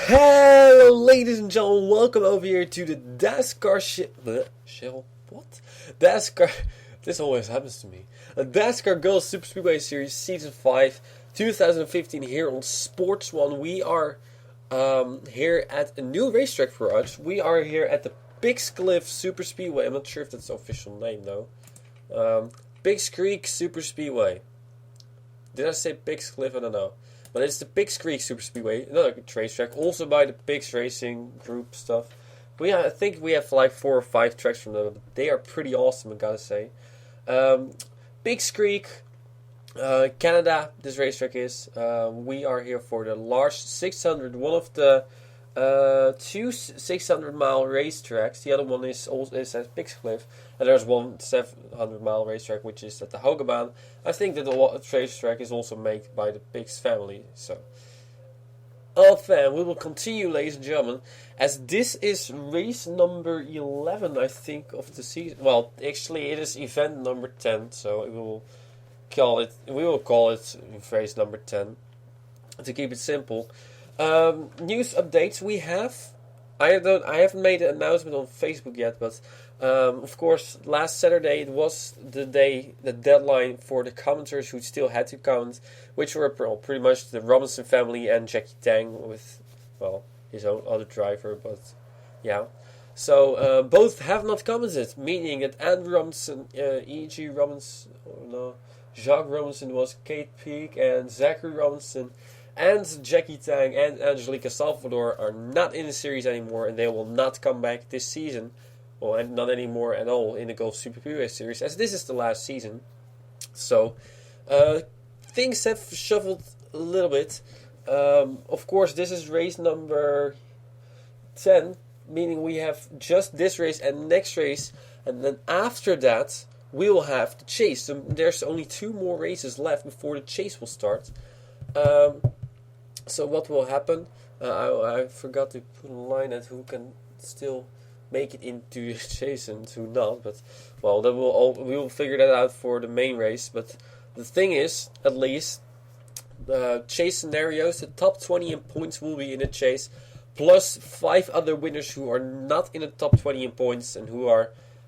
Hello, ladies and gentlemen, welcome over here to the Dascar Dascar, this always happens to me. A Dascar Girls Super Speedway Series Season 5, 2015 here on Sports One. We are here at a new racetrack for us. We are here at the Pigscliff Super Speedway. I'm not sure if that's the official name though. Pigs Creek Super Speedway. Did I say Pigscliff? I don't know. But it's the Pigs Creek Super Speedway, another racetrack, also by the Pigs Racing Group stuff. I think we have like 4 or 5 tracks from them. They are pretty awesome, I gotta say. Pigs Creek, Canada, this racetrack is. We are here for the large 600, one of the 2 600-mile racetracks. The other one is at Pigscliff. And there's one 700-mile racetrack, which is at the Hogebaan. I think that the racetrack is also made by the Pigs family. So, fam, we will continue, ladies and gentlemen, as this is race number 11, I think, of the season. Well, actually, it is event number 10, so we will call it race number 10 to keep it simple. News updates we have. I haven't made an announcement on Facebook yet, but of course, last Saturday it was the deadline for the commenters who still had to comment, which were pretty much the Robinson family and Jackie Tang with, well, his own other driver, but yeah. So both have not commented, meaning that Andrew Robinson, E.G. Robinson, Jacques Robinson was Kate Peak, and Zachary Robinson and Jackie Tang and Angelica Salvador are not in the series anymore, and they will not come back this season. Well, and not anymore at all in the Golf Super Speedway Series, as this is the last season. So, things have shuffled a little bit. Of course, this is race number 10, meaning we have just this race and next race, and then after that, we will have the chase. So there's only 2 more races left before the chase will start. So what will happen? I forgot to put a line at who can still make it into the chase and who not. But well, we will figure that out for the main race. But the thing is, at least the chase scenarios, the top 20 in points will be in the chase, plus 5 other winners who are not in the top 20 in points and who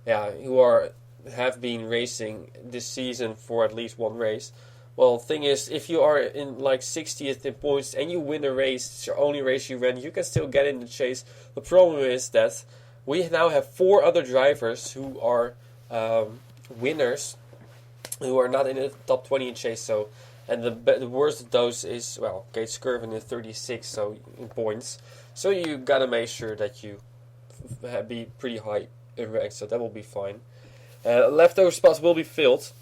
have been racing this season for at least 1 race. Well, the thing is, if you are in like 60th in points and you win a race, it's your only race you ran, you can still get in the chase. The problem is that we now have 4 other drivers who are winners, who are not in the top 20 in chase. So, and the worst of those is, well, Kate Skirvin in 36 in points. So you gotta make sure that you be pretty high in rank, so that will be fine. Leftover spots will be filled.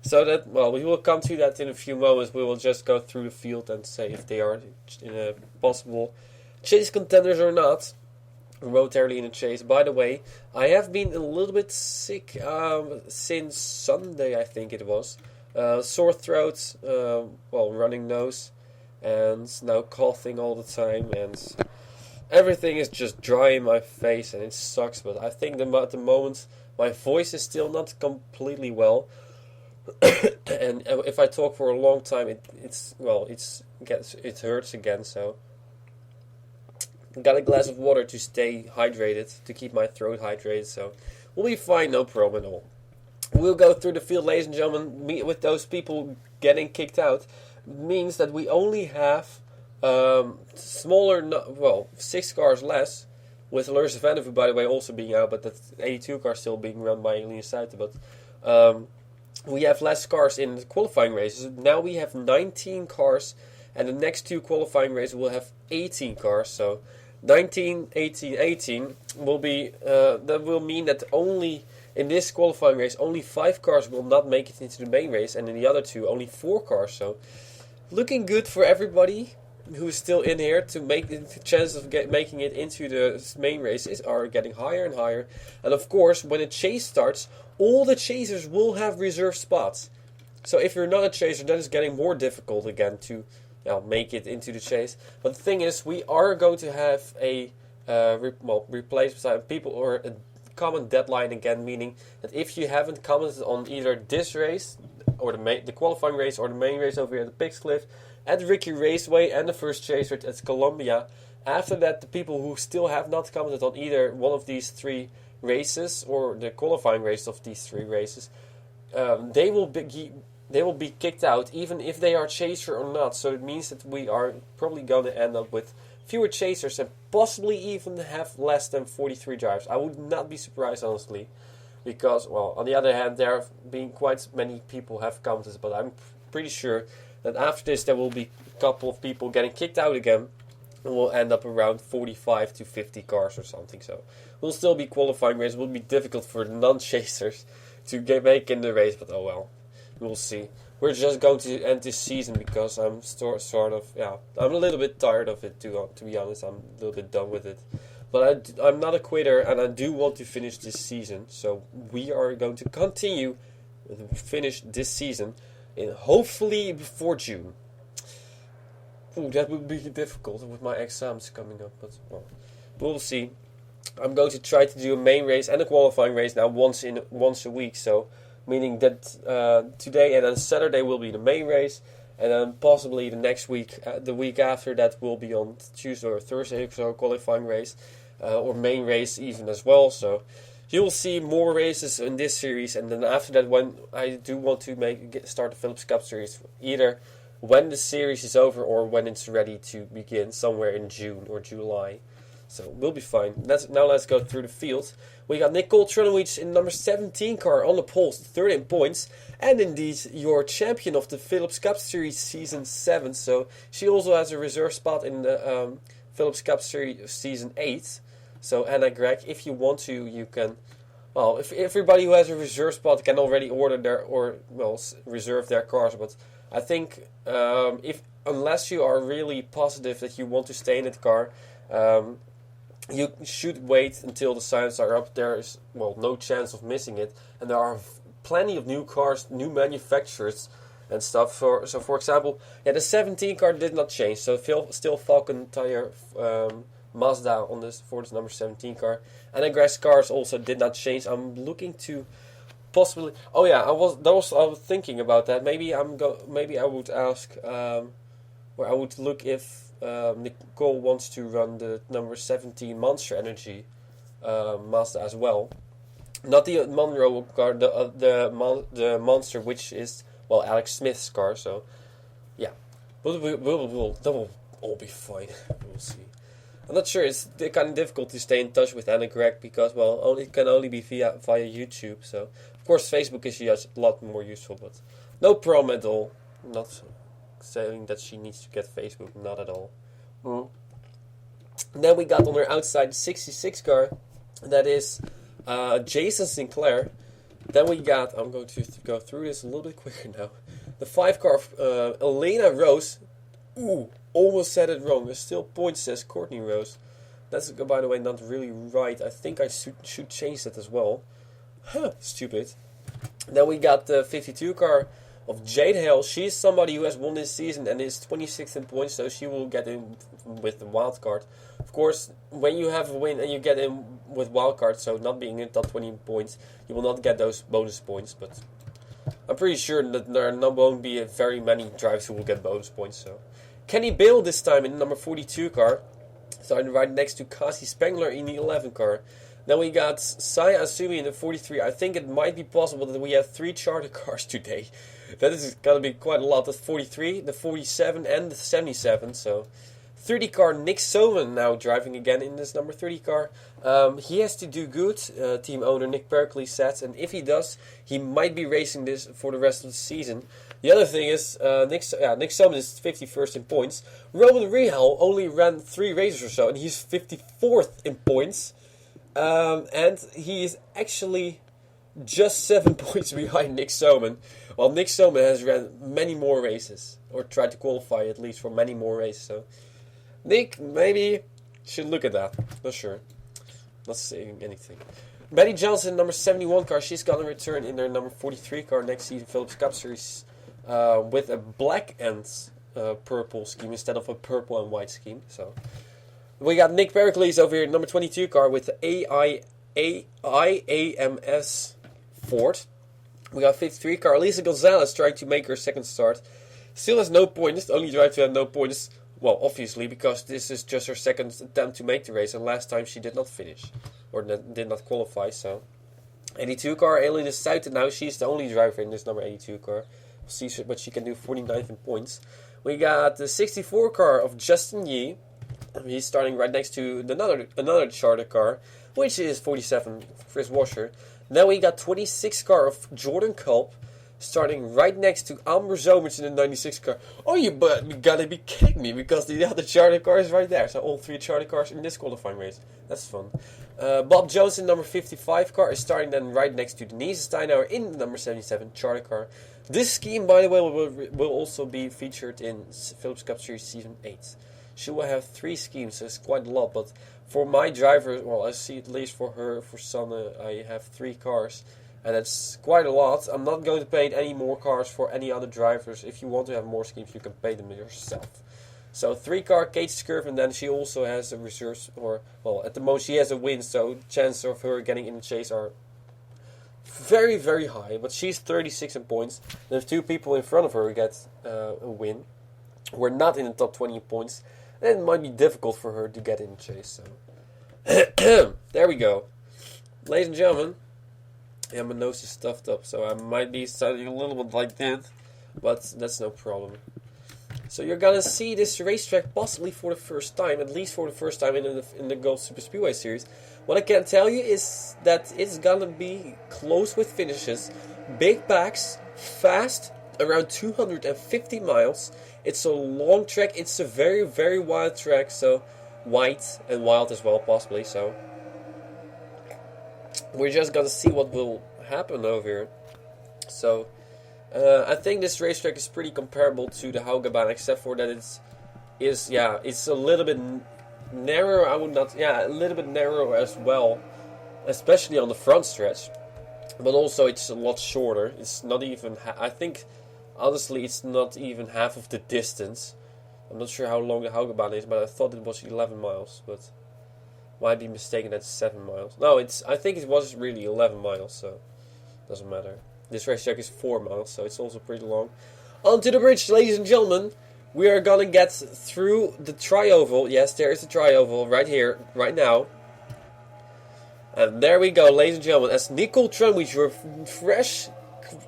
So that, well, we will come to that in a few moments. We will just go through the field and say if they are in a possible chase contenders or not. Momentarily in the chase. By the way, I have been a little bit sick since Sunday, I think it was. Sore throat, running nose, and now coughing all the time, and everything is just dry in my face, and it sucks. But I think at the moment my voice is still not completely well. And if I talk for a long time, it hurts again. So got a glass of water to stay hydrated, to keep my throat hydrated. So we'll be fine, no problem at all. We'll go through the field, ladies and gentlemen. With those people getting kicked out, means that we only have 6 cars less. With Larissa Vandervoort, by the way, also being out, but that 82 car still being run by Elina Suiter. But we have less cars in the qualifying races. Now we have 19 cars, and the next 2 qualifying races will have 18 cars. So 19, 18, 18 will be that will mean that only in this qualifying race, only 5 cars will not make it into the main race, and in the other 2, only 4 cars. So, looking good for everybody who is still in here to make the chances of making it into the main races are getting higher and higher. And of course, when a chase starts, all the chasers will have reserved spots. So if you're not a chaser, then it's getting more difficult again to make it into the chase. But the thing is, we are going to have a replacement people or a common deadline again, meaning that if you haven't commented on either this race or the qualifying race or the main race over here at the Pigs Cliff, at Ricky Raceway and the first chaser at Columbia, after that the people who still have not commented on either one of these 3 races or the qualifying race of these 3 races, they will be kicked out even if they are chaser or not. So it means that we are probably going to end up with fewer chasers and possibly even have less than 43 drivers. I would not be surprised, honestly, because, well, on the other hand, there have been quite many people have commented, but I'm pretty sure that after this there will be a couple of people getting kicked out again, and we'll end up around 45 to 50 cars or something. So we'll still be qualifying race. It will be difficult for the non-chasers to make in the race, but oh well, we'll see. We're just going to end this season because I'm I'm a little bit tired of it, to be honest. I'm a little bit done with it. But I'm not a quitter, and I do want to finish this season. So we are going to continue to finish this season, hopefully before June. Ooh, that would be difficult with my exams coming up, but well, we'll see. I'm going to try to do a main race and a qualifying race now once a week. So, meaning that today and then Saturday will be the main race, and then possibly the next week, the week after that will be on Tuesday or Thursday, so a qualifying race or main race even as well. So you will see more races in this series, and then after that, when I do want to start the Phillips Cup series, either when the series is over or when it's ready to begin, somewhere in June or July. So we'll be fine. Let's go through the field. We got Nicole Trunowicz in number 17 car on the poles, 13 points. And indeed, your champion of the Phillips Cup Series Season 7. So she also has a reserve spot in the Phillips Cup Series Season 8. So Anna Gregg, if you want to, you can... Well, if everybody who has a reserve spot can already order reserve their cars. But I think unless you are really positive that you want to stay in that car... you should wait until the signs are up. There is, no chance of missing it. And there are plenty of new cars, new manufacturers and stuff. For example, the 17 car did not change. So still Falcon tire Mazda for this number 17 car. And the grass cars also did not change. I'm looking to possibly... Oh yeah, I was thinking about that. Maybe I would ask... I would look if... Nicole wants to run the number 17 Monster Energy Mazda as well. Not the Monroe car, the Monster, which is Alex Smith's car. So yeah, that will all be fine. We'll see. I'm not sure. It's kind of difficult to stay in touch with Anna Gregg because it can only be via YouTube. So of course Facebook is just a lot more useful, but no problem at all. Not saying that she needs to get Facebook, not at all. Then we got on her outside 66 car, that is Jason Sinclair. Then we got, I'm going to go through this a little bit quicker now, the 5 car of Elena Rose. Ooh, almost said it wrong. There's still points, says Courtney Rose. That's, by the way, not really right. I think I should change that as well. Stupid. Then we got the 52 car of Jade Hale. She's somebody who has won this season and is 26th in points, so she will get in with the wild card. Of course, when you have a win and you get in with wild card, so not being in top 20 points, you will not get those bonus points, but I'm pretty sure that there won't be very many drivers who will get bonus points. So Kenny Bale this time in the number 42 car, starting right next to Cassie Spengler in the 11 car. Then we got Saya Asumi in the 43. I think it might be possible that we have 3 charter cars today. That is going to be quite a lot. The 43, the 47 and the 77. So 30 car Nick Soman now driving again in this number 30 car. He has to do good, team owner Nick Berkeley said. And if he does, he might be racing this for the rest of the season. The other thing is, Nick Soman is 51st in points. Roman Rehal only ran 3 races or so, and he's 54th in points. And he is actually just 7 points behind Nick Soman. While Nick Soman has ran many more races, or tried to qualify at least for many more races. So Nick maybe should look at that. Not sure. Not saying anything. Betty Johnson, number 71 car. She's gonna return in their number 43 car next season, Phillips Cup Series, with a black and purple scheme instead of a purple and white scheme. So we got Nick Pericles over here, number 22 car with the IAMS Ford. We got 53 car. Elisa Gonzalez trying to make her second start. Still has no points. The only driver to have no points. Well, obviously, because this is just her second attempt to make the race, and last time she did not finish, or did not qualify, so. 82 car, Aileen is out, and now she's the only driver in this number 82 car. We'll see what she can do, 49th in points. We got the 64 car of Justin Yee. He's starting right next to another charter car, which is 47, Chris Washer. Then we got 26 car of Jordan Culp, starting right next to Amber Zomers in the 96 car. Oh, you gotta be kidding me, because the other charter car is right there. So all three charter cars in this qualifying race. That's fun. Bob Jones in number 55 car is starting then right next to Denise Steinauer in the number 77 charter car. This scheme, by the way, will also be featured in Phillips Cup Series Season 8. She will have 3 schemes, so it's quite a lot. But for my driver, well, I see at least for her, for Sanne, I have 3 cars. And that's quite a lot. I'm not going to pay any more cars for any other drivers. If you want to have more schemes, you can pay them yourself. So 3 car Kate Scurf, and then she also has a reserve, or well, at the most she has a win. So chances of her getting in the chase are very, very high. But she's 36 in points. There's 2 people in front of her who get a win. We're not in the top 20 points, and it might be difficult for her to get in the chase. So there we go, ladies and gentlemen. Yeah, my nose is stuffed up, so I might be sounding a little bit like that, but that's no problem. So you're gonna see this racetrack possibly for the first time, at least for the first time in the Gulf Super Speedway Series. What I can tell you is that it's gonna be close with finishes, big packs, fast, around 250 miles. It's a long track. It's a very, very wild track, so wide and wild as well, possibly. So we're just gonna see what will happen over here. So I think this racetrack is pretty comparable to the Haugabahn, except for that it's a little bit narrow. A little bit narrow as well, especially on the front stretch. But also it's a lot shorter. It's not even. I think honestly it's not even half of the distance. I'm not sure how long the Haugabahn is, but I thought it was 11 miles, but might be mistaken, that's 7 miles. No, I think it was really 11 miles, so doesn't matter. This racetrack is 4 miles, so it's also pretty long. Onto the bridge, ladies and gentlemen. We are gonna get through the tri-oval. Yes, there is the tri-oval right here, right now. And there we go, ladies and gentlemen. As Nicole Trunwich, your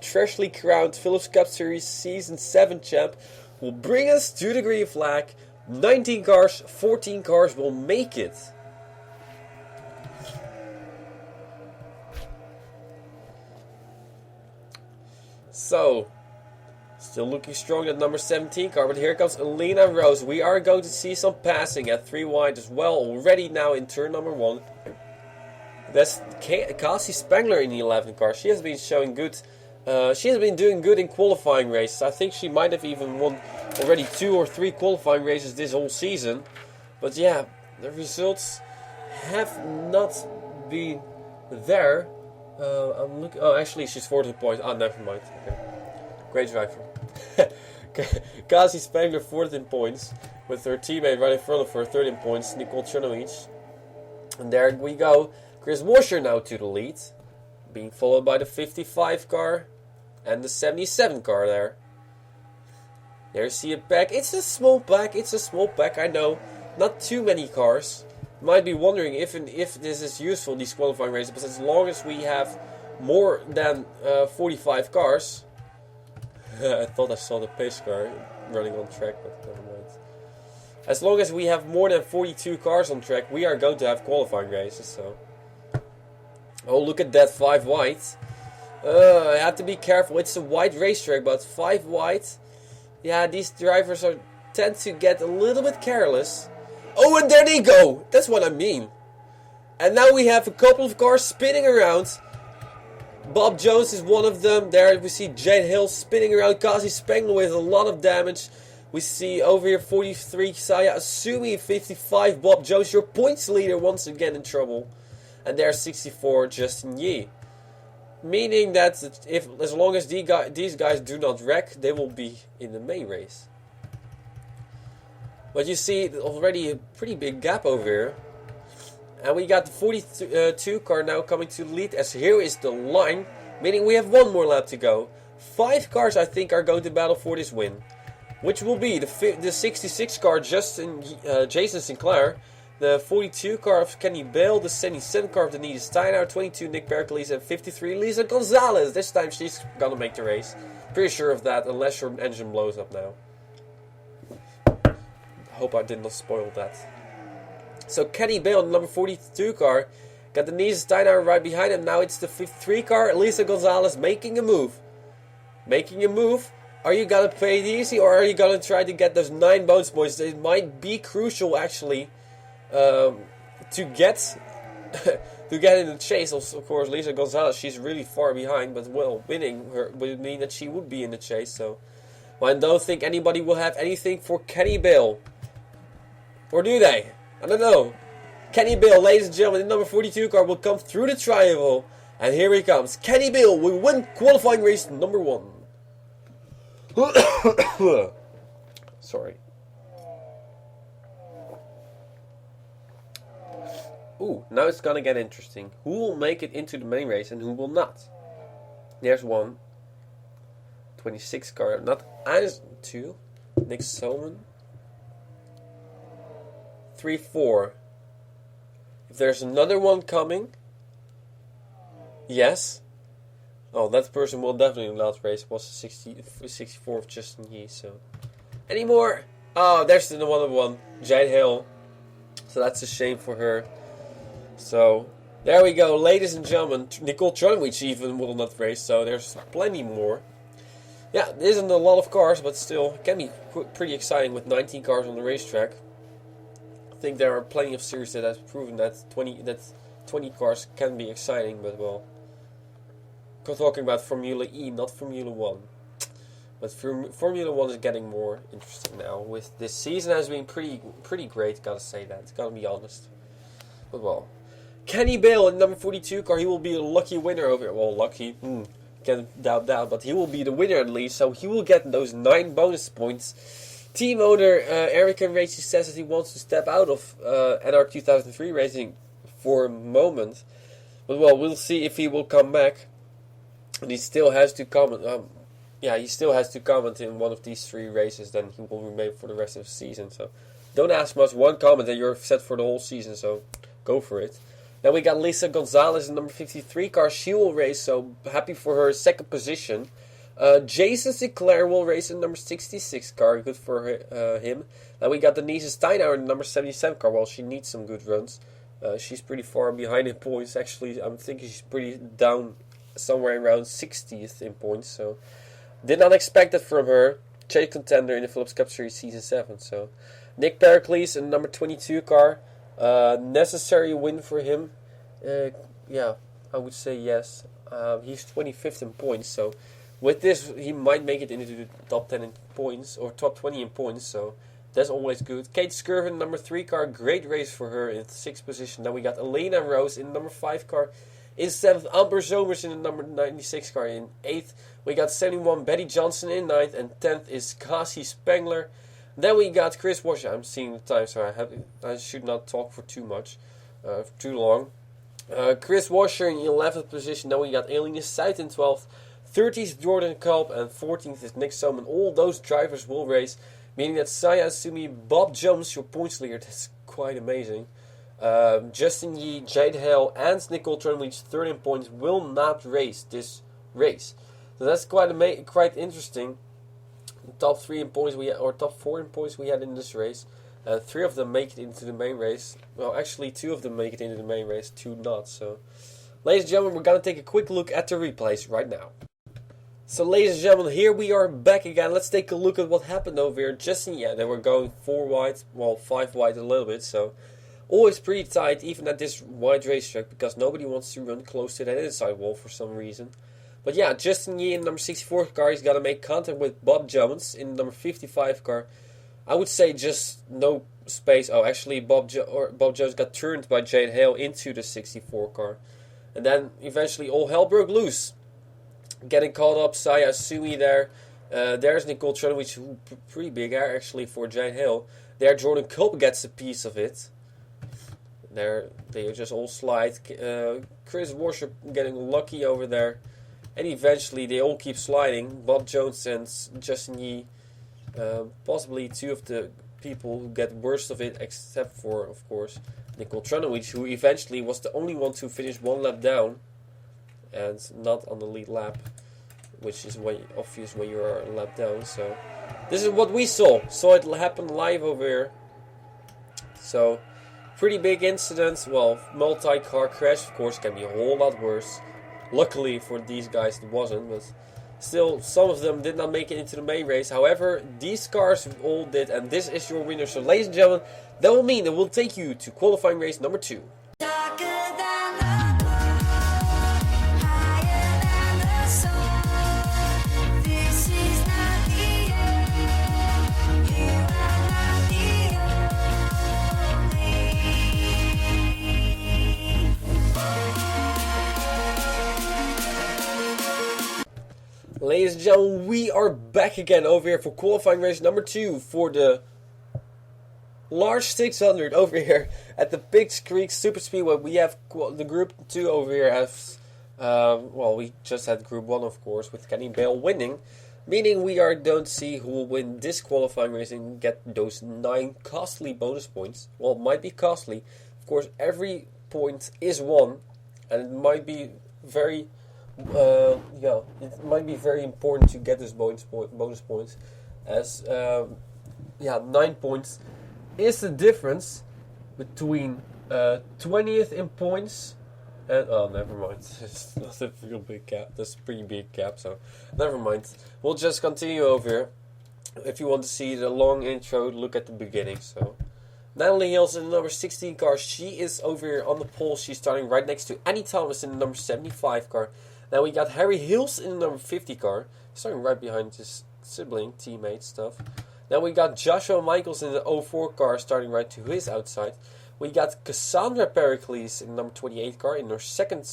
freshly crowned Phillips Cup Series Season 7 champ, will bring us to the green flag. 19 cars, 14 cars will make it. So, still looking strong at number 17 car, but here comes Elena Rose. We are going to see some passing at 3 wide as well already now in turn number 1. That's Cassie Spangler in the 11 car. She has been showing good. She has been doing good in qualifying races. I think she might have even won already 2 or 3 qualifying races this whole season. But yeah, the results have not been there. I'm looking. Oh, actually, she's 14 points. Oh, never mind. Okay. Great driver. Cassie Spangler 14 points with her teammate right in front of her, 13 points, Nicole Chernovich. And there we go. Chris Washer now to the lead, being followed by the 55 car and the 77 car there. There you see a pack. It's a small pack. I know. Not too many cars. Might be wondering if this is useful, these qualifying races, but as long as we have more than 45 cars. I thought I saw the pace car running on track, but never mind. As long as we have more than 42 cars on track, we are going to have qualifying races. So, oh, look at that 5 wide. I have to be careful. It's a wide racetrack, but 5 wide. Yeah, these drivers tend to get a little bit careless. Oh, and there they go. That's what I mean. And now we have a couple of cars spinning around. Bob Jones is one of them. There we see Jade Hill spinning around Kazi Spengler with a lot of damage. We see over here 43 Saya Asumi, 55 Bob Jones, your points leader, once again in trouble. And there's 64 Justin Yee. Meaning that as long as these guys do not wreck, they will be in the main race. But you see already a pretty big gap over here. And we got the 42 car now coming to the lead, as here is the line. Meaning we have one more lap to go. 5 cars I think are going to battle for this win. Which will be the 66 car Jason Sinclair. The 42 car of Kenny Bale. The 77 car of Danita Steinauer. 22 Nick Pericles. And 53 Lisa Gonzalez. This time she's gonna make the race. Pretty sure of that, unless your engine blows up now. Hope I did not spoil that. So Kenny Bale, the number 42 car, got the Denise Steinauer right behind him. Now it's the 53 car, Lisa Gonzalez, making a move. Making a move. Are you gonna play it easy, or are you gonna try to get those 9 bonus points? It might be crucial actually to get in the chase. Of course, Lisa Gonzalez, she's really far behind, but well, winning her would mean that she would be in the chase. So I don't think anybody will have anything for Kenny Bale. Or do they? I don't know. Kenny Bale, ladies and gentlemen, the number 42 car will come through the triangle. And here he comes. Kenny Bale will win qualifying race number 1. Sorry. Ooh, now it's gonna get interesting. Who will make it into the main race and who will not? There's one. 26 car. Not as 2. Nick Solman. 3-4. If there's another one coming, yes. Oh, that person will definitely not race. It was 64 of Justin Yee. So anymore. Oh, there's the one. Jade Hill. So that's a shame for her. So there we go, ladies and gentlemen. Nicole Trunwich even will not race. So there's plenty more. Yeah, there isn't a lot of cars, but still it can be pretty exciting with 19 cars on the racetrack. I think there are plenty of series that have proven that 20 cars can be exciting, but well, I'm talking about Formula E, not Formula 1. But Formula 1 is getting more interesting now. With this season has been pretty great, gotta say that, gotta be honest. But well, Kenny Bale in number 42 car, he will be a lucky winner over here. Well, lucky, can't doubt that, but he will be the winner at least, so he will get those 9 bonus points. Team owner Eric Racing says that he wants to step out of NR 2003 racing for a moment. But well, we'll see if he will come back. And he still has to comment. He still has to comment in one of these 3 races. Then he will remain for the rest of the season. So don't ask much. One comment and you're set for the whole season. So go for it. Then we got Lisa Gonzalez in number 53 car. She will race. So happy for her second position. Jason Sinclair will race in number 66 car. Good for him. Then we got Denise Steinauer in number 77 car. Well, she needs some good runs. She's pretty far behind in points. Actually, I'm thinking she's pretty down somewhere around 60th in points. So did not expect that from her. Chase contender in the Phillips Cup Series Season 7. So Nick Pericles in number 22 car. Necessary win for him. Yeah, I would say yes. He's 25th in points. So with this, he might make it into the top 10 in points, or top 20 in points, so that's always good. Kate Skirvin, number 3 car, great race for her in 6th position. Then we got Elena Rose in number 5 car in 7th. Amber Zomers in the number 96 car in 8th. We got 71 Betty Johnson in 9th, and 10th is Kasi Spengler. Then we got Chris Washer. I'm seeing the time, so I should not talk for too long. Chris Washer in 11th position. Then we got Elena Seid in 12th. 30th is Jordan Culp, and 14th is Nick Soman. All those drivers will race, meaning that Saya Asumi, Bob Jones, your points leader, that's quite amazing. Justin Yee, Jade Hale, and Nicole Trunwich, 3rd in points, will not race this race. So that's quite interesting. The top 3 in points top 4 in points we had in this race. 3 of them make it into the main race. Well, actually 2 of them make it into the main race, 2 not. So, ladies and gentlemen, we're gonna take a quick look at the replays right now. So ladies and gentlemen, here we are back again. Let's take a look at what happened over here. They were going 4 wide, well 5 wide a little bit, so always pretty tight even at this wide racetrack because nobody wants to run close to that inside wall for some reason. But yeah, Justin Yee in the number 64 car, he's got to make contact with Bob Jones in the number 55 car. I would say just no space. Oh, actually, Bob Jones got turned by Jade Hale into the 64 car. And then eventually all hell broke loose. Getting caught up, Saya Sui there. There's Nicole Trunowich, pretty big hair actually for Jade Hale. There, Jordan Culp gets a piece of it. There, they just all slide. Chris Worship getting lucky over there. And eventually they all keep sliding. Bob Jones and Justin Yee. Possibly two of the people who get worst of it, except for, of course, Nicole Trunowich, who eventually was the only one to finish one lap down. And not on the lead lap. Which is obvious when you are a lap down. So this is what we saw. Saw it happen live over here. So pretty big incident. Well, multi-car crash, of course, can be a whole lot worse. Luckily for these guys it wasn't, but still some of them did not make it into the main race. However, these cars all did, and this is your winner. So ladies and gentlemen, that will mean that we'll take you to qualifying race number 2. Ladies and gentlemen, we are back again over here for qualifying race number 2 for the large 600 over here at the Pigs Creek Super Speedway. We have the Group 2 over here as, well, we just had Group 1, of course, with Kenny Bale winning. Meaning we don't see who will win this qualifying race and get those 9 costly bonus points. Well, it might be costly. Of course, every point is won, and it might be very... it might be very important to get this bonus points, as 9 points is the difference between 20th in points and never mind. It's not a real big gap. That's a pretty big gap, so never mind. We'll just continue over here. If you want to see the long intro, look at the beginning. So Natalie Hills in the number 16 car. She is over here on the pole. She's starting right next to Annie Thomas in the number 75 car. Now we got Harry Hills in the number 50 car, starting right behind his sibling, teammate stuff. Now we got Joshua Michaels in the 04 car, starting right to his outside. We got Cassandra Pericles in the number 28 car in her second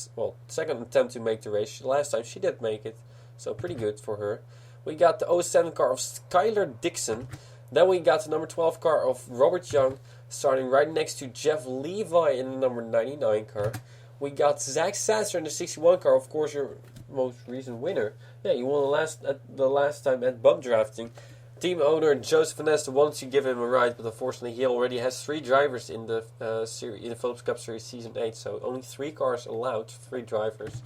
attempt to make the race. Last time she did make it, so pretty good for her. We got the 07 car of Skylar Dixon. Then we got the number 12 car of Robert Young, starting right next to Jeff Levi in the number 99 car. We got Zach Sasser in the 61 car, of course, your most recent winner. Yeah, you won the last time at bump drafting. Team owner Joseph Vanessa wanted to give him a ride, but unfortunately he already has 3 drivers in the Phillips Cup Series Season 8, so only 3 cars allowed, 3 drivers.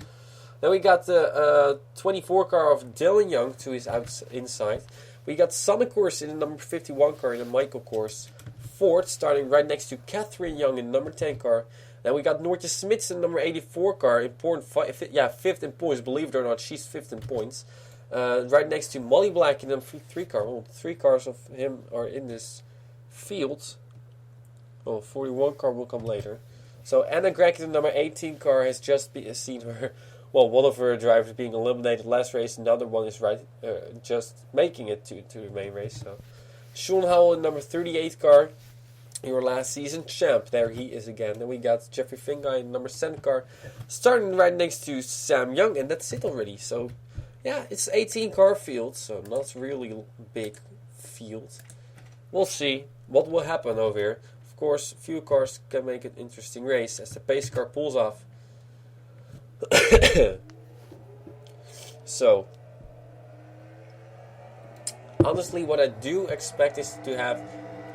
Then we got the 24 car of Dylan Young to his inside. We got Sonic Course in the number 51 car in the Michael Course. Ford starting right next to Catherine Young in the number 10 car. Then we got Nortje Smits in the number 84 car, important 5th in points, believe it or not, she's 5th in points. Right next to Molly Black in the number 3 car. Well, 3 cars of him are in this field. Oh, 41 car will come later. So Anna Gregg in the number 18 car has just seen her, well, one of her drivers being eliminated last race, another one is just making it to the main race. So Sean Howell in the number 38 car. Your last season champ, there he is again. Then we got Jeffrey Finguy in number 7 car, starting right next to Sam Young, and that's it already. So, yeah, it's 18 car field, so not really big field. We'll see what will happen over here. Of course, few cars can make an interesting race as the pace car pulls off. So, honestly, what I do expect is to have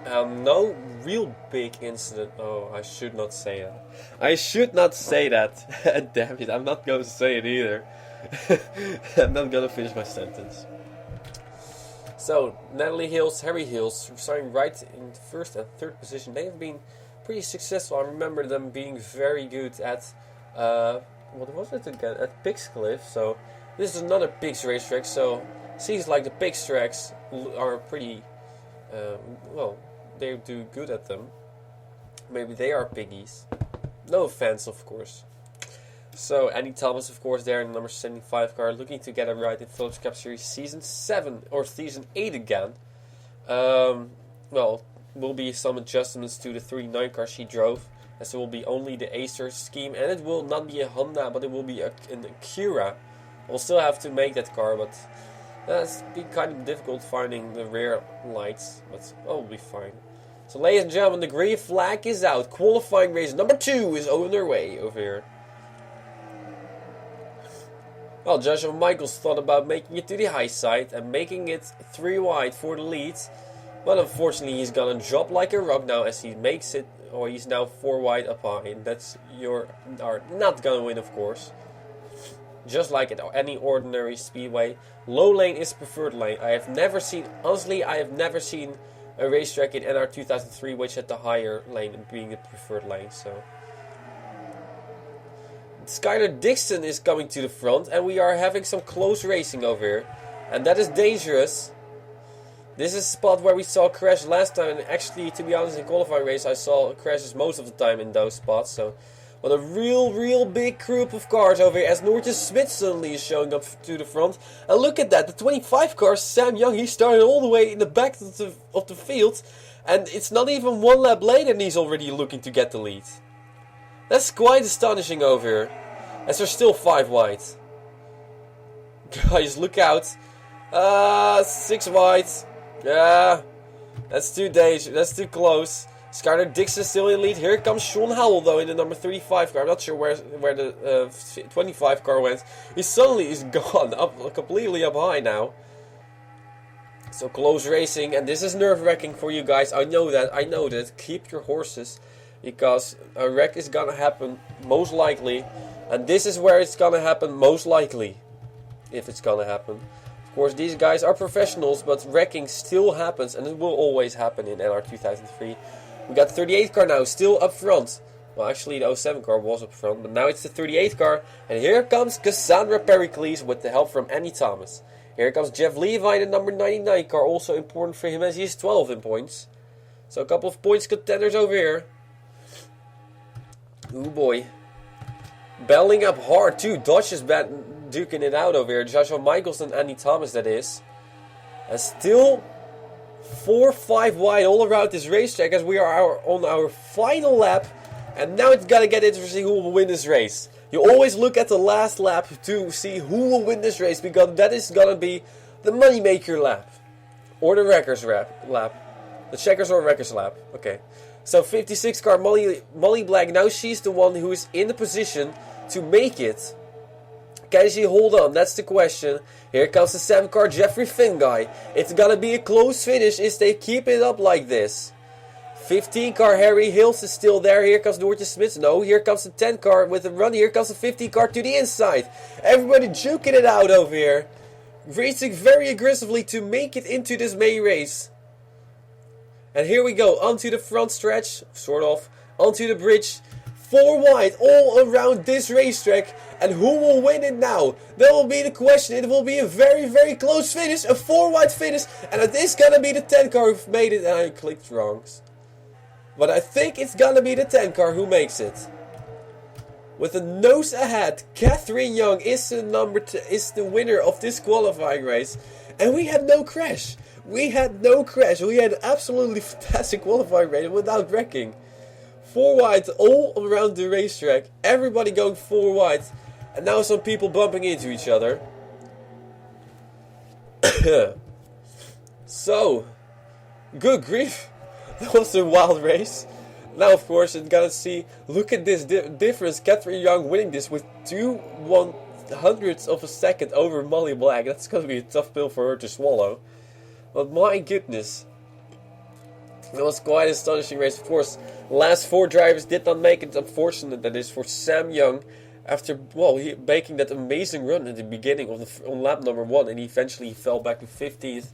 no real big incident. Oh, I should not say that. I should not say that. Damn it, I'm not going to say it either. I'm not going to finish my sentence. So, Natalie Hills, Harry Hills, starting right in first and third position. They have been pretty successful. I remember them being very good at, what was it again? At Pigs Cliff. So, this is another Pigs racetrack. So, seems like the Pigs tracks are pretty, well, they do good at them. Maybe they are piggies. No offense, of course. So Annie Thomas, of course, there in the number 75 car, looking to get a ride in Phillips Cup Series Season 7 or Season 8 again. Well, will be some adjustments to the 39 car she drove, as it will be only the Acer scheme, and it will not be a Honda, but it will be an Acura. We'll still have to make that car, but that's been kind of difficult finding the rear lights, but oh, we'll be fine. So, ladies and gentlemen, the green flag is out. Qualifying race number 2 is on their way over here. Well, Joshua Michaels thought about making it to the high side and making it 3 wide for the lead. But unfortunately, he's gonna drop like a rock now as he makes it, or he's now 4 wide up high. And that's are not gonna win, of course. Just like at any ordinary speedway, low lane is preferred lane. I have never seen a racetrack in NR 2003 which had the higher lane being the preferred lane. So Skylar Dixon is coming to the front, and we are having some close racing over here, and that is dangerous. This is a spot where we saw a crash last time, and actually, to be honest, in qualifying race I saw crashes most of the time in those spots. So, what a real big group of cars over here as Norton Smith suddenly is showing up to the front. And look at that, the 25 car, Sam Young, he started all the way in the back of the field, and it's not even 1 lap later and he's already looking to get the lead. That's quite astonishing over here, as they're still 5 wide. Guys, look out. 6 wide. Yeah, that's too dangerous. That's too close. Skylar Dixon still in lead. Here comes Sean Howell, though, in the number 35 car. I'm not sure where the 25 car went. He suddenly is gone, completely up high now. So close racing, and this is nerve-wracking for you guys. I know that. Keep your horses, because a wreck is gonna happen most likely, and this is where it's gonna happen most likely, if it's gonna happen. Of course, these guys are professionals, but wrecking still happens, and it will always happen in NR 2003. We got the 38 car now, still up front. Well, actually the 07 car was up front, but now it's the 38 car, and here comes Cassandra Pericles with the help from Annie Thomas. Here comes Jeff Levi, the number 99 car, also important for him as he is 12 in points. So a couple of points contenders over here. Ooh boy. Belling up hard too. Dodge is duking it out over here. Joshua Michaels and Annie Thomas, that is. And still 4-5 wide all around this racetrack as we are on our final lap. And now it's gonna get interesting who will win this race. You always look at the last lap to see who will win this race, because that is gonna be the moneymaker lap. Or the wreckers lap. The checkers or wreckers lap. Okay. So 56 car Molly Black, now she's the one who is in the position to make it. Can she hold on? That's the question. Here comes the 7 car Jeffrey Finn guy. It's gonna be a close finish if they keep it up like this. 15 car Harry Hills is still there. Here comes Norton Smith. No, here comes the 10 car with a run. Here comes the 15 car to the inside. Everybody juking it out over here. Racing very aggressively to make it into this main race. And here we go, onto the front stretch, sort of, onto the bridge, 4 wide, all around this racetrack. And who will win it now? That will be the question. It will be a very close finish, a 4 wide finish. And it is gonna be the 10 car who made it, and I clicked wrong. But I think it's gonna be the 10 car who makes it. With a nose ahead, Catherine Young is the winner of this qualifying race. And we had no crash. We had absolutely fantastic qualifying race without wrecking. 4 wide all around the racetrack. Everybody going 4 wide. And now some people bumping into each other. So, good grief. That was a wild race. Now, of course, it's gonna see. Look at this difference. Catherine Young winning this with 2/100ths of a second over Molly Black. That's gonna be a tough pill for her to swallow. But my goodness, it was quite an astonishing race. Of course, last 4 drivers did not make it. Unfortunate that is for Sam Young. After he making that amazing run at the beginning of on lap number 1, and he eventually fell back to 15th.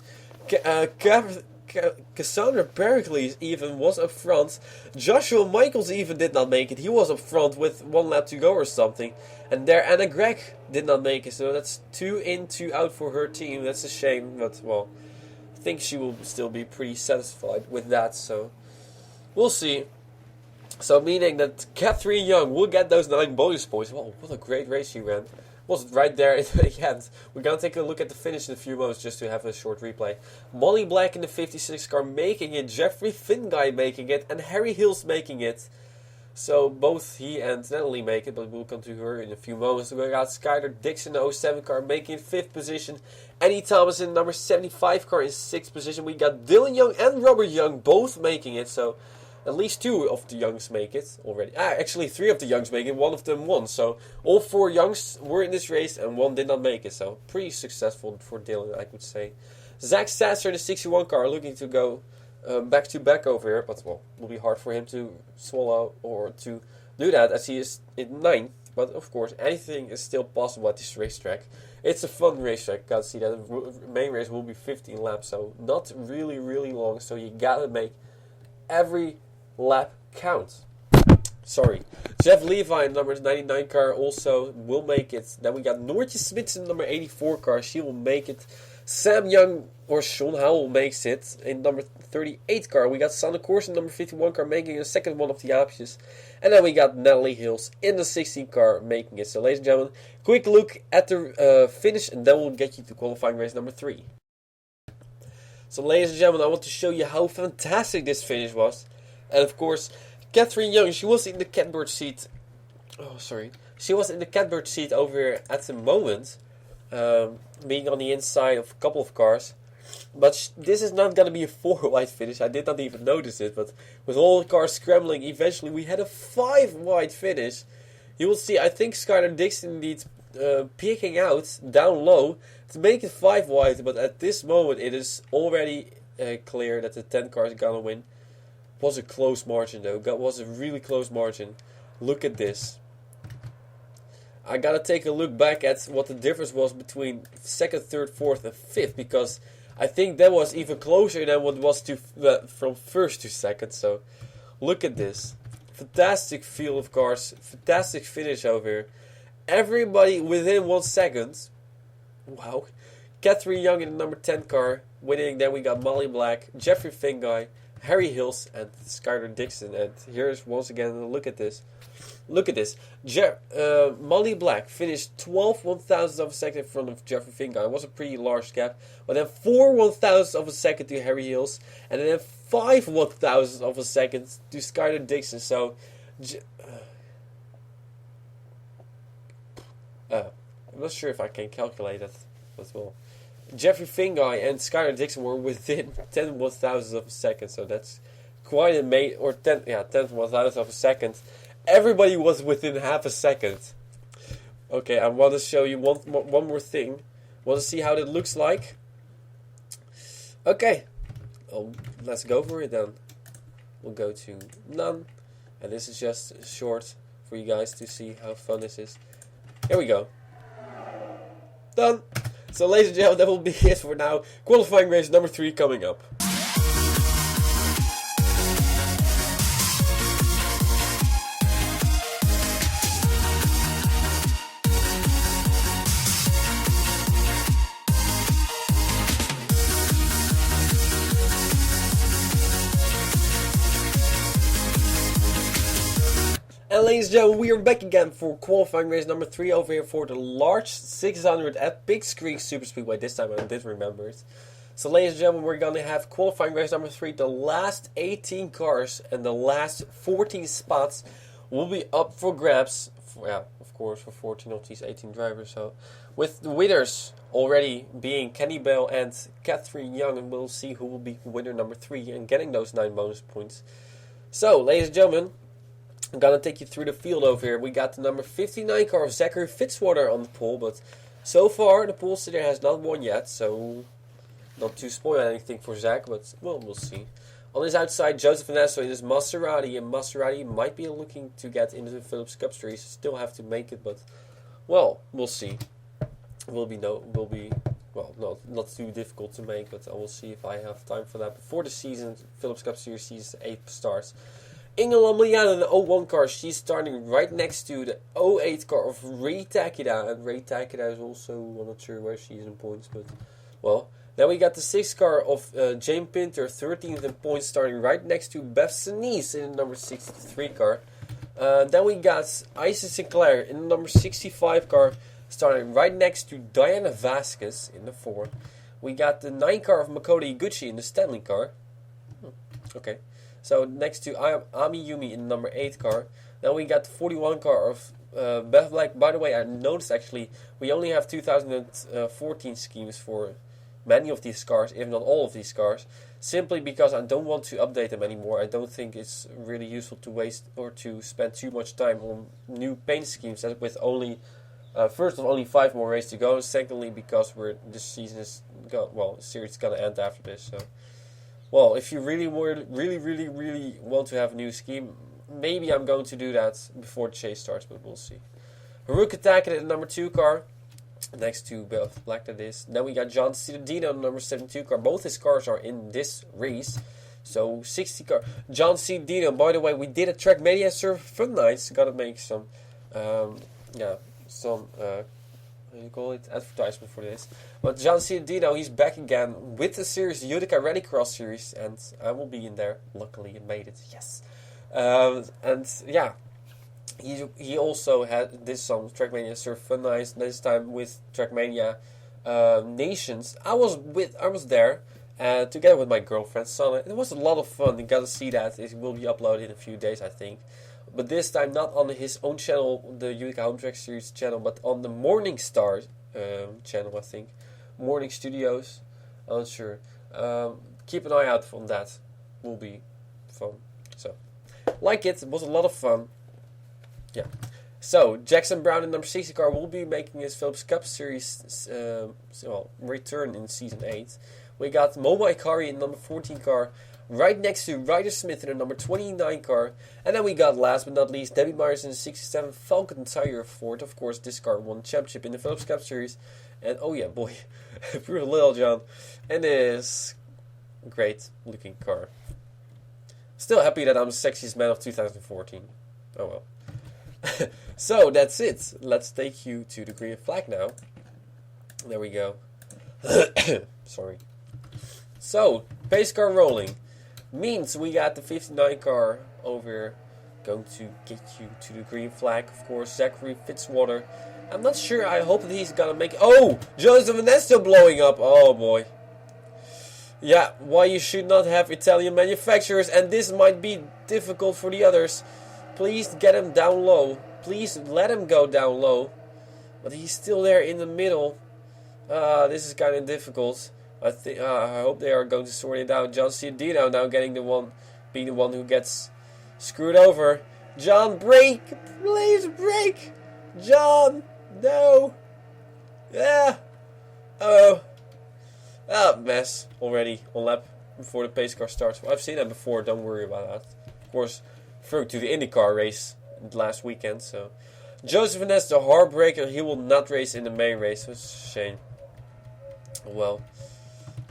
Cassandra Pericles even was up front. Joshua Michaels even did not make it. He was up front with 1 lap to go or something. And there Anna Gregg did not make it. So that's 2 in, 2 out for her team. That's a shame. But, well, I think she will still be pretty satisfied with that. So, we'll see. So meaning that Catherine Young will get those 9 bonus points. Wow, what a great race she ran. Was right there in the end. We're gonna take a look at the finish in a few moments just to have a short replay. Molly Black in the 56 car making it, Jeffrey Finguy making it, and Harry Hills making it. So both he and Natalie make it, but we'll come to her in a few moments. We got Skylar Dixon in the 07 car making 5th position. Annie Thomas in the number 75 car in 6th position. We got Dylan Young and Robert Young both making it. So at least 2 of the Youngs make it already. Actually 3 of the Youngs make it, 1 of them won. So all 4 Youngs were in this race and 1 did not make it. So pretty successful for Dylan, I would say. Zach Sasser in the 61 car looking to go back to back over here. But well, it will be hard for him to swallow or to do that as he is in 9th. But of course, anything is still possible at this racetrack. It's a fun racetrack. Gotta see that the main race will be 15 laps. So not really long. So you gotta make every lap count. Sorry. Jeff Levi in number 99 car also will make it. Then we got Noortje Smits in number 84 car. She will make it. Sam Young or Sean Howell makes it in number 38 car. We got Sanne Koers in number 51 car making a second one of the Aapjes. And then we got Natalie Hills in the 16 car making it. So ladies and gentlemen, quick look at the finish and then we'll get you to qualifying race number 3. So ladies and gentlemen, I want to show you how fantastic this finish was. And of course, Catherine Young, she was in the catbird seat. Oh, sorry. She was in the catbird seat over here at the moment. Being on the inside of a couple of cars. But this is not going to be a 4-wide finish. I did not even notice it. But with all the cars scrambling, eventually we had a 5-wide finish. You will see, I think Skylar Dixon needs peeking out down low to make it 5-wide. But at this moment, it is already clear that the 10 car is going to win. Was a close margin though. That was a really close margin. Look at this. I gotta take a look back at what the difference was between 2nd, 3rd, 4th and 5th. Because I think that was even closer than what was to from 1st to 2nd. So look at this. Fantastic field of cars. Fantastic finish over here. Everybody within 1 second. Wow. Catherine Young in the number 10 car winning. Then we got Molly Black, Jeffrey Finguy, Harry Hills and Skylar Dixon. And here's once again a look at this. Look at this. Molly Black finished 12 1,000ths of a second in front of Jeffrey Finguy. It was a pretty large gap. But then 4 1,000ths of a second to Harry Hills. And then 5 1,000ths of a second to Skylar Dixon. So I'm not sure if I can calculate that as well. Jeffrey Finguy and Skylar Dixon were within 10 1,000ths of a second, so that's quite a or 10 1,000ths of a second. Everybody was within half a second. Okay, I want to show you one more thing. Want to see how that looks like? Okay, let's go for it then. We'll go to none, and this is just short for you guys to see how fun this is. Here we go. Done. So ladies and gentlemen, that will be it for now. Qualifying race number 3 coming up. And ladies and gentlemen, we are back again for qualifying race number 3 over here for the large 600 at Big Screen Super Speedway. This time I did remember it. So ladies and gentlemen, we're going to have qualifying race number 3. The last 18 cars and the last 14 spots will be up for grabs. Of course, for 14 of these 18 drivers. So with the winners already being Kenny Bell and Catherine Young, and we'll see who will be winner number 3 and getting those 9 bonus points. So ladies and gentlemen, I'm going to take you through the field over here. We got the number 59 car of Zachary Fitzwater on the pole, but so far the pole sitter has not won yet, so not to spoil anything for Zach, but well, we'll see. On his outside, Joseph Vanessa in his Maserati, and Maserati might be looking to get into the Phillips Cup Series. Still have to make it, but well, we'll see. Not too difficult to make, but I will see if I have time for that before the season. Phillips Cup Series season 8 starts. Inge Lamliana in the 01 car, she's starting right next to the 08 car of Ray Takeda. And Ray Takeda is also, I'm not sure where she is in points, but, well, Then we got the 6th car of Jane Pinter, 13th in points, starting right next to Beth Sinise in the number 63 car. Then we got Isis Sinclair in the number 65 car, starting right next to Diana Vasquez in the 4. We got the 9 car of Makoto Iguchi in the Stanley car. Okay. So next to Ami Yumi in the number 8 car. Then we got the 41 car of Beth Black. By the way, I noticed actually we only have 2014 schemes for many of these cars, if not all of these cars, simply because I don't want to update them anymore. I don't think it's really useful to waste or to spend too much time on new paint schemes with only first of only 5 more races to go, and secondly because this season is the series is gonna end after this. So, well, if you really want to have a new scheme, maybe I'm going to do that before the chase starts, but we'll see. Haruka Takeda in the number 2 car. Next to Beth Black, that is. Then we got John Cittadino, number 72 car. Both his cars are in this race. So 60 car. John Cittadino, by the way, we did a Trackmania Surf Fun Nights. Gotta make some, how do you call it? Advertisement for this. But John Cittadino, he's back again with the series, the Utica Rallycross series. And I will be in there. Luckily, I made it. Yes. And yeah. He also did some Trackmania Surf Fun Nights, this time with Trackmania Nations. I was there together with my girlfriend Sana. It was a lot of fun. You gotta see that. It will be uploaded in a few days, I think. But this time not on his own channel, the Utica Home Track Series channel, but on the Morning Star channel, I think. Morning Studios. I'm not sure. Keep an eye out on that. Will be fun. So, like it was a lot of fun. Yeah. So, Jackson Brown in number 60 car will be making his Phillips Cup Series return in Season 8. We got Momo Ikari in number 14 car, right next to Ryder Smith in the number 29 car. And then we got, last but not least, Debbie Myers in the 67 Falcon Tire Ford. Of course, this car won the championship in the Phillips Cup Series. And, oh yeah, boy, poor little John. And this great looking car. Still happy that I'm the sexiest man of 2014. Oh well. So that's it. Let's take you to the green flag now. There we go. Sorry. So, pace car rolling means we got the 59 car over, going to get you to the green flag. Of course, Zachary Fitzwater. I'm not sure. I hope that he's gonna make. Oh, Joseph Ernesto blowing up. Oh boy. Yeah, why you should not have Italian manufacturers, and this might be difficult for the others. Please get him down low. Please let him go down low. But he's still there in the middle. This is kind of difficult. I hope they are going to sort it out. John Ciardino now being the one who gets screwed over. John, brake! Please brake! John, no! Yeah! Oh. Mess already on lap before the pace car starts. I've seen that before, don't worry about that. Of course, through to the IndyCar race last weekend. So Joseph Vaness, the heartbreaker, he will not race in the main race. It's a shame. Well,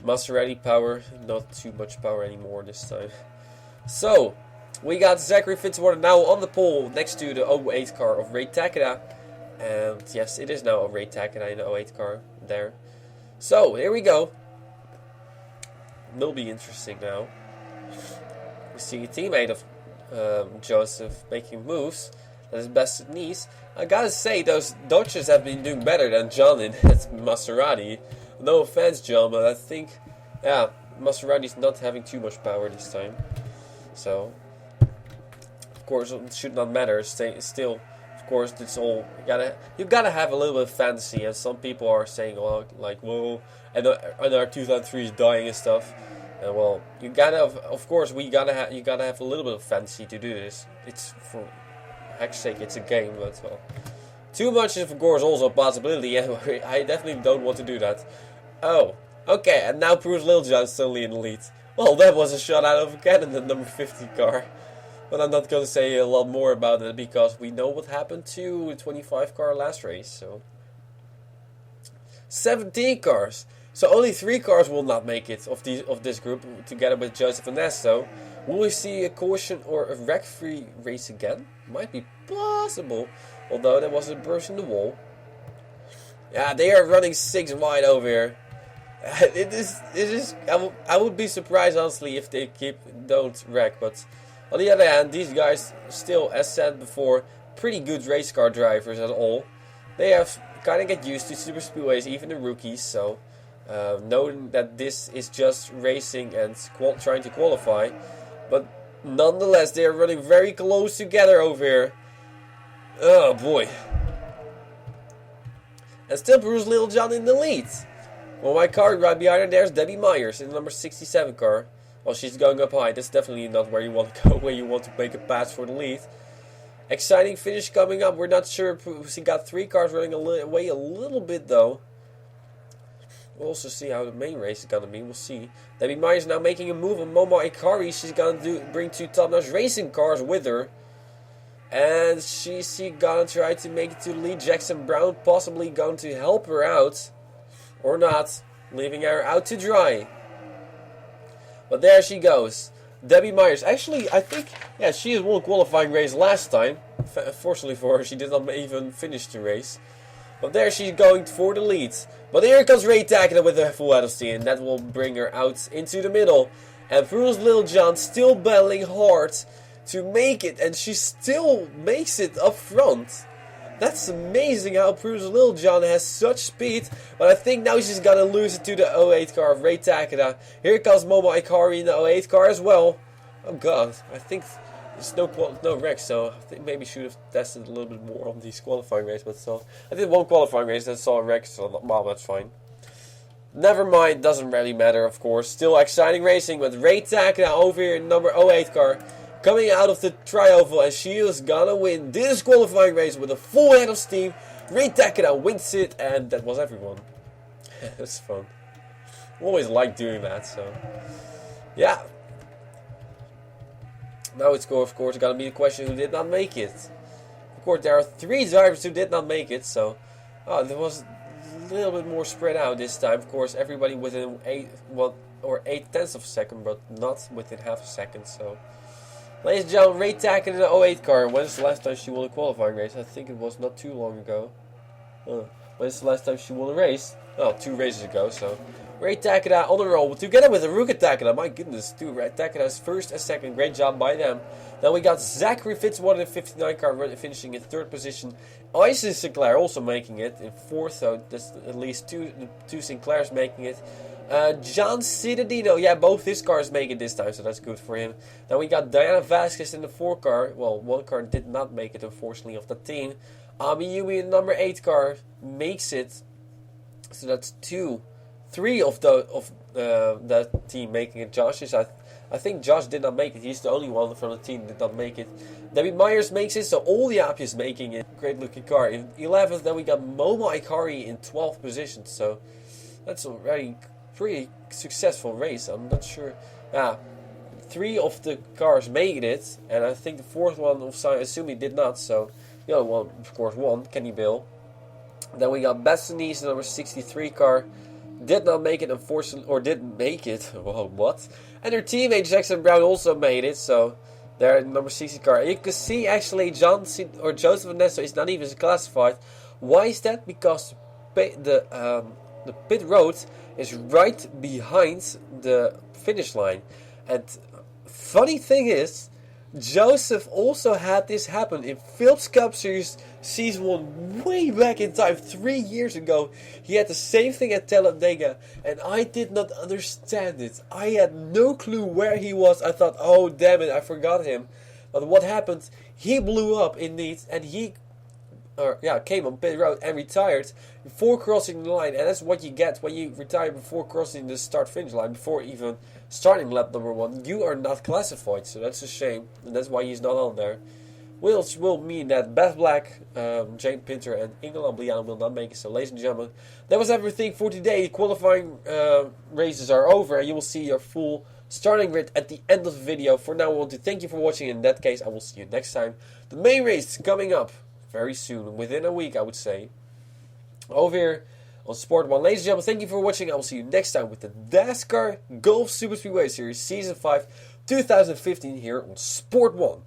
Maserati power, not too much power anymore this time. So we got Zachary Fitzwater now on the pole next to the 08 car of Ray Takeda. And yes, it is now a Ray Takeda in the 08 car there. So here we go. Will be interesting now. We see a teammate of Joseph making moves. That is best at knees. I gotta say, those Dodgers have been doing better than John in Maserati. No offense, John, but I think, yeah, Maserati's not having too much power this time. So, of course, it should not matter. Still, of course, it's all you gotta have a little bit of fantasy. And some people are saying, well, like, whoa, and our 2003 is dying and stuff. And well, you gotta have, of course, you gotta have a little bit of fantasy to do this. It's for heck's sake, it's a game, but well, too much is of course also a possibility. Anyway, I definitely don't want to do that. Oh, okay, and now Bruce Littlejohn's suddenly in the lead. Well, that was a shot out of a cannon, the number 50 car. But I'm not going to say a lot more about it because we know what happened to the 25 car last race. So 17 cars. So only 3 cars will not make it of this group together with Joseph Ernesto. Will we see a caution or a wreck-free race again? Might be possible. Although there was a burst in the wall. Yeah, they are running 6 wide over here. It is. I would be surprised honestly if they don't wreck. But on the other hand, these guys still, as said before, pretty good race car drivers at all. They have kind of get used to super speedways, even the rookies. So knowing that this is just racing and trying to qualify, but nonetheless they are running very close together over here. Oh boy! And still Bruce Littlejohn in the lead. Well, my car right behind her, there's Debbie Myers in the number 67 car. Well, she's going up high. That's definitely not where you want to go, where you want to make a pass for the lead. Exciting finish coming up. We're not sure. She got 3 cars running away a little bit, though. We'll also see how the main race is going to be. We'll see. Debbie Myers now making a move on Momo Ikari. She's going to bring 2 top-notch racing cars with her. And she's going to try to make it to the lead. Jackson Brown possibly going to help her out. Or not, leaving her out to dry. But there she goes. Debbie Myers. Actually, I think, yeah, she has won a qualifying race last time. Fortunately for her, she did not even finish the race. But there she's going for the lead. But here comes Ray Takeda with a full head of steam. And that will bring her out into the middle. And Bruce Littlejohn still battling hard to make it. And she still makes it up front. That's amazing how Bruce Littlejohn has such speed. But I think now she's going to lose it to the 08 car of Ray Takeda. Here comes Momo Ikari in the 08 car as well. Oh god, I think there's no wreck, so I think maybe should have tested a little bit more on these qualifying races. But so I did one qualifying race that saw a wreck, so well, that's fine. Never mind, doesn't really matter, of course. Still exciting racing with Ray Takeda over here in number 08 car. Coming out of the tri-oval, and she is gonna win this qualifying race with a full head of steam. Ray Takeda wins it, and that was everyone. It was fun. Always like doing that, so yeah. Now it's of course gonna be the question who did not make it. Of course, there are 3 drivers who did not make it, so there was a little bit more spread out this time. Of course, everybody within 8/10 of a second, but not within half a second. So. Ladies and gentlemen, Ray Takeda in the 08 car. When's the last time she won a qualifying race? I think it was not too long ago. When's the last time she won a race? Oh, 2 races ago, so. Ray Takeda on the roll, together with Haruka Takeda. My goodness, 2 Ray Takeda's first and second. Great job by them. Then we got Zachary Fitzwater in the 59 car, finishing in 3rd position. Ison Sinclair also making it in 4th, so that's at least two Sinclairs making it. John Citadino, yeah, both his cars make it this time, so that's good for him. Then we got Diana Vasquez in the 4 car. Well, 1 car did not make it, unfortunately, of the team. Ami Yui in the number 8 car makes it. So that's 3 of that team making it. Josh is, I think Josh did not make it. He's the only one from the team that did not make it. Debbie Myers makes it, so all the Appians making it. Great looking car. In 11th, then we got Momo Ikari in 12th position, so that's already pretty successful race. I'm not sure. 3 of the cars made it, and I think the 4th one of Asumi did not. So the other one, of course, won. Kenny Bill. Then we got Bethany's number 63 car. Did not make it, unfortunately, or didn't make it. Whoa, what? And her teammate Jackson Brown also made it. So they're in the number 60 car. And you can see actually Joseph Ernesto is not even classified. Why is that? Because the pit road is right behind the finish line. And funny thing is, Joseph also had this happen in Phillips Cup Series Season 1 way back in time, 3 years ago. He had the same thing at Talladega, and I did not understand it. I had no clue where he was. I thought, oh damn it, I forgot him. But what happened, he blew up indeed, and he came on pit road and retired before crossing the line. And that's what you get when you retire before crossing the start-finish line, before even starting lap number 1. You are not classified, so that's a shame, and that's why he's not on there. Which will mean that Beth Black, Jane Pinter, and Ingela Blian will not make it. So, ladies and gentlemen, that was everything for today. Qualifying races are over, and you will see your full starting grid at the end of the video. For now, I want to thank you for watching. In that case, I will see you next time. The main race is coming up very soon, within a week, I would say, over here on Sport 1. Ladies and gentlemen, thank you for watching. I will see you next time with the Dascar Golf Super Speedway Series Season 5 2015 here on Sport 1.